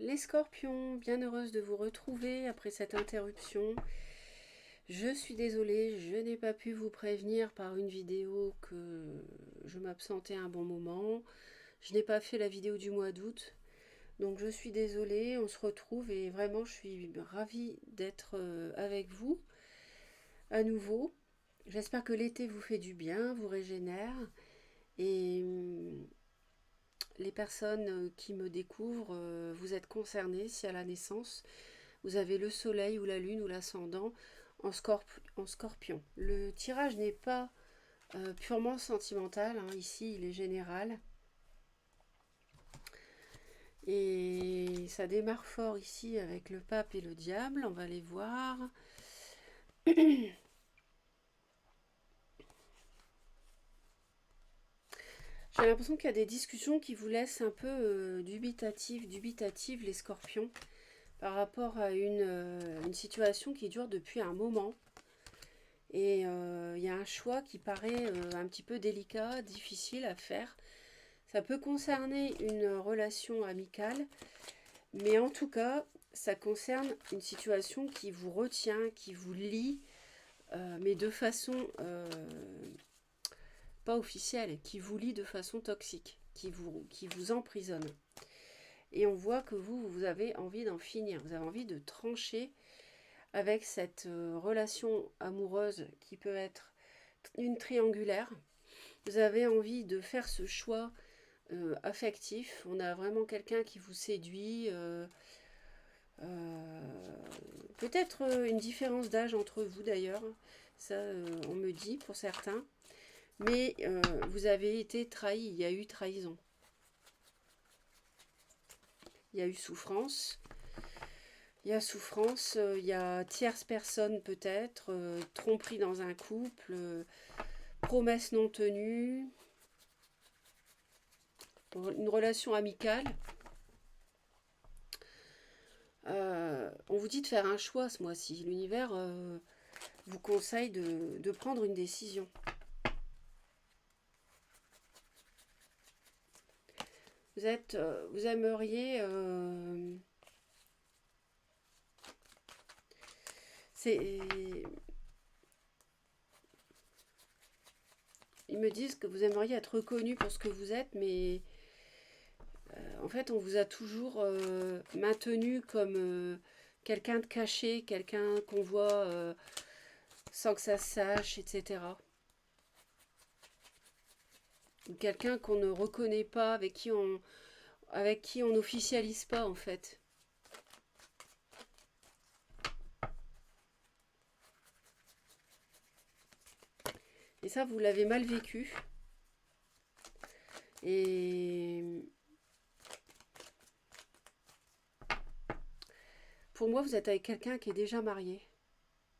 Les scorpions, bien heureuse de vous retrouver après cette interruption. Je suis désolée, je n'ai pas pu vous prévenir par une vidéo que je m'absentais un bon moment. Je n'ai pas fait la vidéo du mois d'août, donc je suis désolée, on se retrouve et vraiment je suis ravie d'être avec vous à nouveau. J'espère que l'été vous fait du bien, vous régénère et les personnes qui me découvrent, vous êtes concernées si à la naissance vous avez le soleil ou la lune ou l'ascendant en scorpion. Le tirage n'est pas purement sentimental, hein. Ici il est général. Et ça démarre fort ici avec le pape et le diable, on va les voir. J'ai l'impression qu'il y a des discussions qui vous laissent un peu dubitatifs les scorpions, par rapport à une situation qui dure depuis un moment. Et il y a un choix qui paraît un petit peu délicat, difficile à faire. Ça peut concerner une relation amicale, mais en tout cas, ça concerne une situation qui vous retient, qui vous lie, mais de façon pas officielle, qui vous lie de façon toxique, qui vous emprisonne. Et on voit que vous avez envie d'en finir, vous avez envie de trancher avec cette relation amoureuse qui peut être une triangulaire. Vous avez envie de faire ce choix affectif. On a vraiment quelqu'un qui vous séduit. Peut-être une différence d'âge entre vous d'ailleurs. Ça, on me dit pour certains. Mais vous avez été trahi. Il y a eu trahison. Il y a eu souffrance. Il y a souffrance, il y a tierce personne peut-être, tromperie dans un couple, promesse non tenue, une relation amicale. On vous dit de faire un choix ce mois-ci. L'univers vous conseille de prendre une décision. Vous aimeriez... ils me disent que vous aimeriez être reconnu pour ce que vous êtes, mais en fait, on vous a toujours maintenu comme quelqu'un de caché, quelqu'un qu'on voit sans que ça se sache, etc. Ou quelqu'un qu'on ne reconnaît pas, avec qui on n'officialise pas en fait. Et ça, vous l'avez mal vécu. Et pour moi, vous êtes avec quelqu'un qui est déjà marié,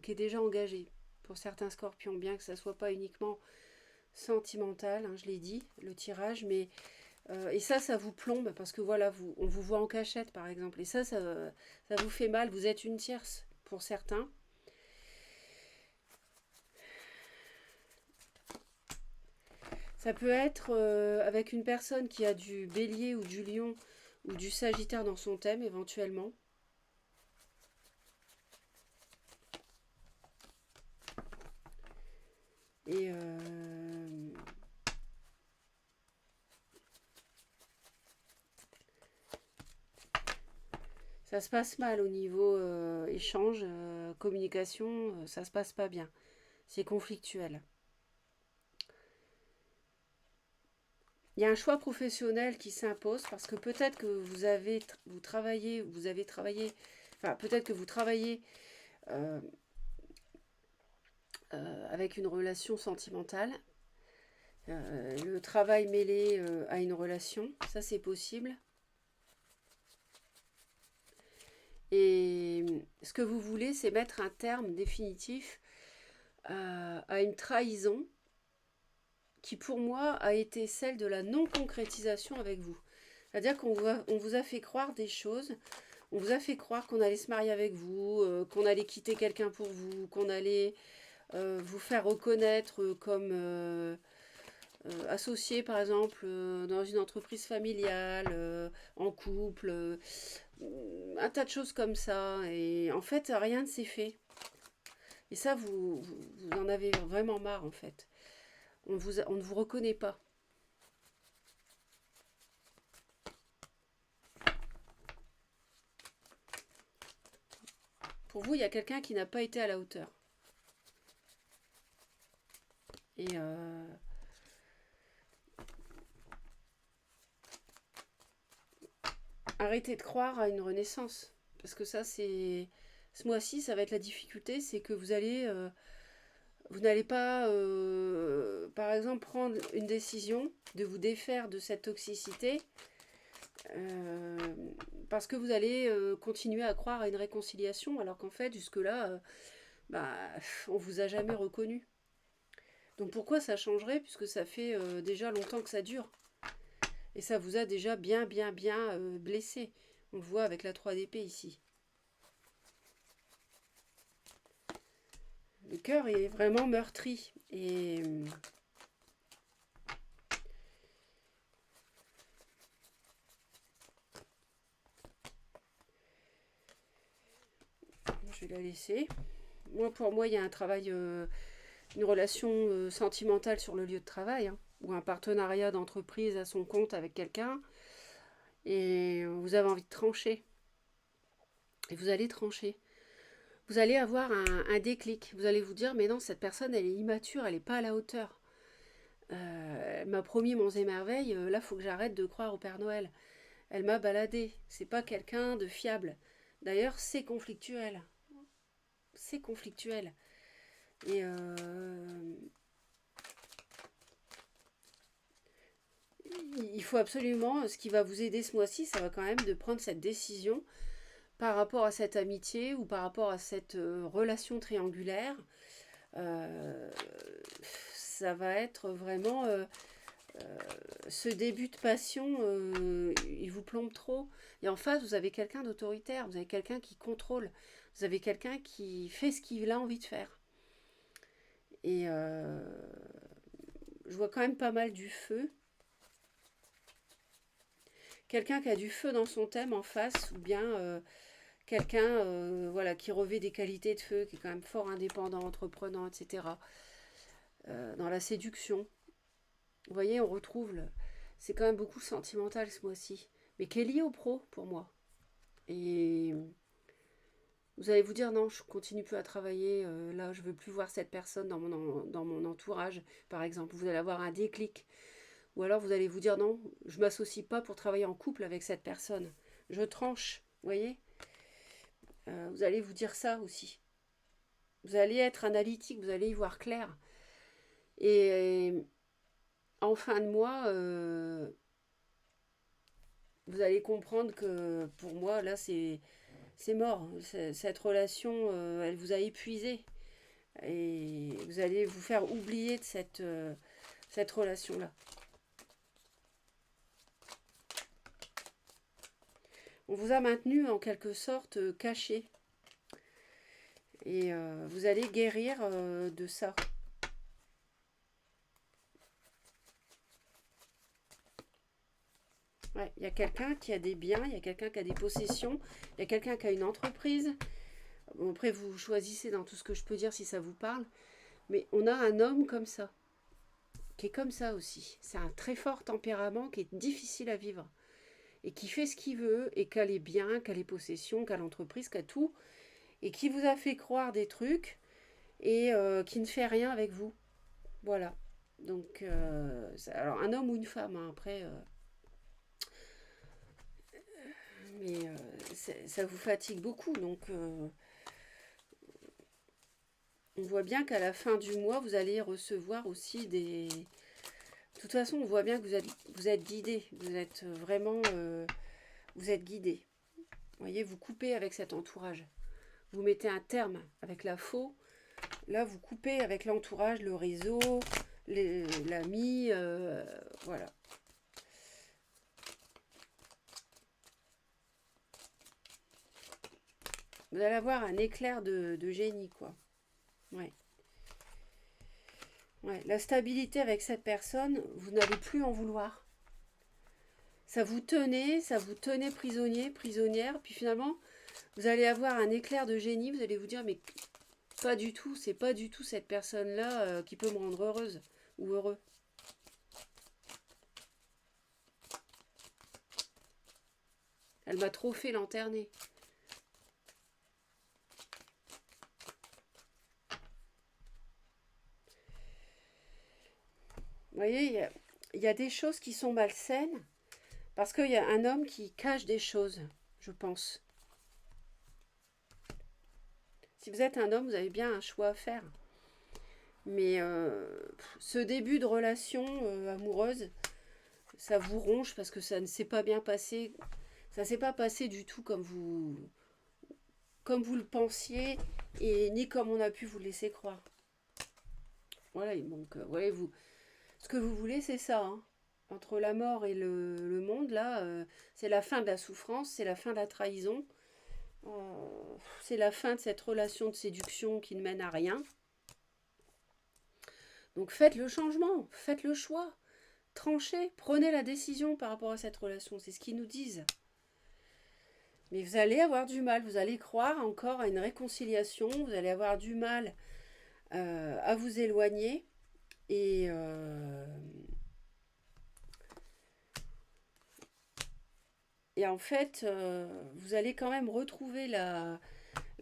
qui est déjà engagé. Pour certains scorpions, bien que ça ne soit pas uniquement sentimental, hein, je l'ai dit, le tirage, mais et ça vous plombe parce que voilà, on vous voit en cachette par exemple, et ça vous fait mal. Vous êtes une tierce pour certains. Ça peut être avec une personne qui a du bélier ou du lion ou du sagittaire dans son thème éventuellement. Et ça se passe mal au niveau échange, communication, ça se passe pas bien. C'est conflictuel. Il y a un choix professionnel qui s'impose parce que peut-être que vous travaillez, enfin peut-être que vous travaillez avec une relation sentimentale, le travail mêlé à une relation, ça c'est possible. Et ce que vous voulez, c'est mettre un terme définitif à une trahison qui pour moi a été celle de la non-concrétisation avec vous. C'est-à-dire on vous a fait croire des choses, on vous a fait croire qu'on allait se marier avec vous, qu'on allait quitter quelqu'un pour vous, qu'on allait vous faire reconnaître comme associé par exemple dans une entreprise familiale, en couple. un tas de choses comme ça. Et en fait, rien ne s'est fait. Et ça, vous en avez vraiment marre, en fait. On ne vous reconnaît pas. Pour vous, il y a quelqu'un qui n'a pas été à la hauteur. Et arrêtez de croire à une renaissance. Parce que ça, c'est... Ce mois-ci, ça va être la difficulté, c'est que vous n'allez pas, par exemple, prendre une décision de vous défaire de cette toxicité euh, parce que vous allez continuer à croire à une réconciliation, alors qu'en fait, jusque-là, bah, on vous a jamais reconnu. Donc pourquoi ça changerait, puisque ça fait déjà longtemps que ça dure. Et ça vous a déjà bien blessé. On le voit avec la 3 d'épée ici. Le cœur est vraiment meurtri. Et je vais la laisser. Pour moi, il y a un travail, une relation sentimentale sur le lieu de travail, hein, ou un partenariat d'entreprise à son compte avec quelqu'un. Et vous avez envie de trancher. Et vous allez trancher. Vous allez avoir un déclic. Vous allez vous dire, mais non, cette personne, elle est immature, elle n'est pas à la hauteur. Elle m'a promis monts et merveilles, là, il faut que j'arrête de croire au Père Noël. Elle m'a baladé. C'est pas quelqu'un de fiable. D'ailleurs, c'est conflictuel. C'est conflictuel. Et il faut absolument, ce qui va vous aider ce mois-ci, ça va quand même de prendre cette décision par rapport à cette amitié ou par rapport à cette relation triangulaire. Euh, Ça va être vraiment ce début de passion, il vous plombe trop. Et en face, vous avez quelqu'un d'autoritaire, vous avez quelqu'un qui contrôle, vous avez quelqu'un qui fait ce qu'il a envie de faire. Et je vois quand même pas mal du feu. Quelqu'un qui a du feu dans son thème en face, ou bien quelqu'un voilà, qui revêt des qualités de feu, qui est quand même fort indépendant, entreprenant, etc. Dans la séduction. Vous voyez, on retrouve c'est quand même beaucoup sentimental ce mois-ci, mais qui est lié au pro pour moi. Et vous allez vous dire non, je continue plus à travailler, là je veux plus voir cette personne dans mon entourage, par exemple. Vous allez avoir un déclic. Ou alors vous allez vous dire non, je m'associe pas pour travailler en couple avec cette personne. Je tranche, vous voyez. Vous allez vous dire ça aussi. Vous allez être analytique, vous allez y voir clair. Et en fin de mois, vous allez comprendre que pour moi, là, c'est mort. Cette relation, elle vous a épuisé. Et vous allez vous faire oublier de cette relation-là. On vous a maintenu en quelque sorte caché. Et vous allez guérir de ça. Ouais, il y a quelqu'un qui a des biens, il y a quelqu'un qui a des possessions, il y a quelqu'un qui a une entreprise. Bon, après, vous choisissez dans tout ce que je peux dire si ça vous parle. Mais on a un homme comme ça, qui est comme ça aussi. C'est un très fort tempérament qui est difficile à vivre. Et qui fait ce qu'il veut, et qui a les biens, qui a les possessions, qui a l'entreprise, qui a tout. Et qui vous a fait croire des trucs, et qui ne fait rien avec vous. Voilà. Donc, alors un homme ou une femme, hein, après... mais ça vous fatigue beaucoup, donc on voit bien qu'à la fin du mois, vous allez recevoir aussi des... De toute façon, on voit bien que vous êtes guidé, vous êtes vraiment... vous êtes guidé. Vous voyez, vous coupez avec cet entourage. Vous mettez un terme avec la faux. Là, vous coupez avec l'entourage, le réseau, l'ami, voilà. Vous allez avoir un éclair de génie, quoi. Ouais. Ouais. La stabilité avec cette personne, vous n'allez plus en vouloir. ça vous tenait prisonnier, prisonnière, puis finalement, vous allez avoir un éclair de génie, vous allez vous dire, mais pas du tout, c'est pas du tout cette personne-là qui peut me rendre heureuse ou heureux. Elle m'a trop fait lanterner. Vous voyez, il y a des choses qui sont malsaines parce qu'il y a un homme qui cache des choses, je pense. Si vous êtes un homme, vous avez bien un choix à faire. Mais ce début de relation amoureuse, ça vous ronge parce que ça ne s'est pas bien passé. Ça ne s'est pas passé du tout comme vous le pensiez et ni comme on a pu vous laisser croire. Voilà, donc ouais, ce que vous voulez, c'est ça. Hein. Entre la mort et le monde, là, c'est la fin de la souffrance, c'est la fin de la trahison, c'est la fin de cette relation de séduction qui ne mène à rien. Donc faites le changement, faites le choix, tranchez, prenez la décision par rapport à cette relation, c'est ce qu'ils nous disent. Mais vous allez avoir du mal, vous allez croire encore à une réconciliation, vous allez avoir du mal à vous éloigner et en fait, vous allez quand même retrouver la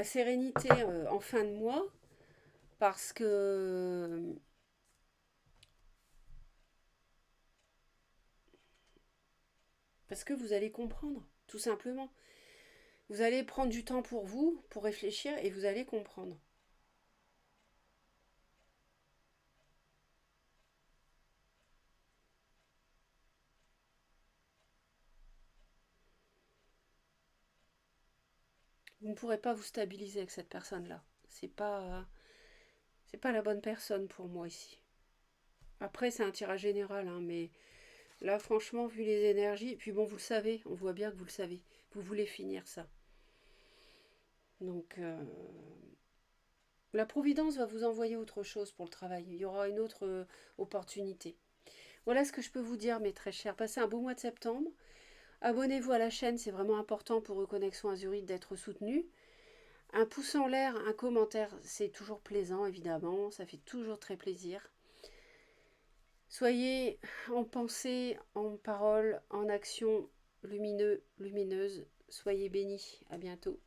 sérénité en fin de mois parce que vous allez comprendre, tout simplement. Vous allez prendre du temps pour vous, pour réfléchir et vous allez comprendre. Vous ne pourrez pas vous stabiliser avec cette personne-là. C'est pas la bonne personne pour moi ici. Après, c'est un tirage général, hein, mais là, franchement, vu les énergies, et puis bon, vous le savez, on voit bien que vous le savez. Vous voulez finir ça. Donc, la Providence va vous envoyer autre chose pour le travail. Il y aura une autre opportunité. Voilà ce que je peux vous dire, mes très chers. Passez un beau mois de septembre. Abonnez-vous à la chaîne, c'est vraiment important pour Reconnexion Azurite d'être soutenu. Un pouce en l'air, un commentaire, c'est toujours plaisant, évidemment. Ça fait toujours très plaisir. Soyez en pensée, en parole, en action lumineuse. Soyez bénis. À bientôt.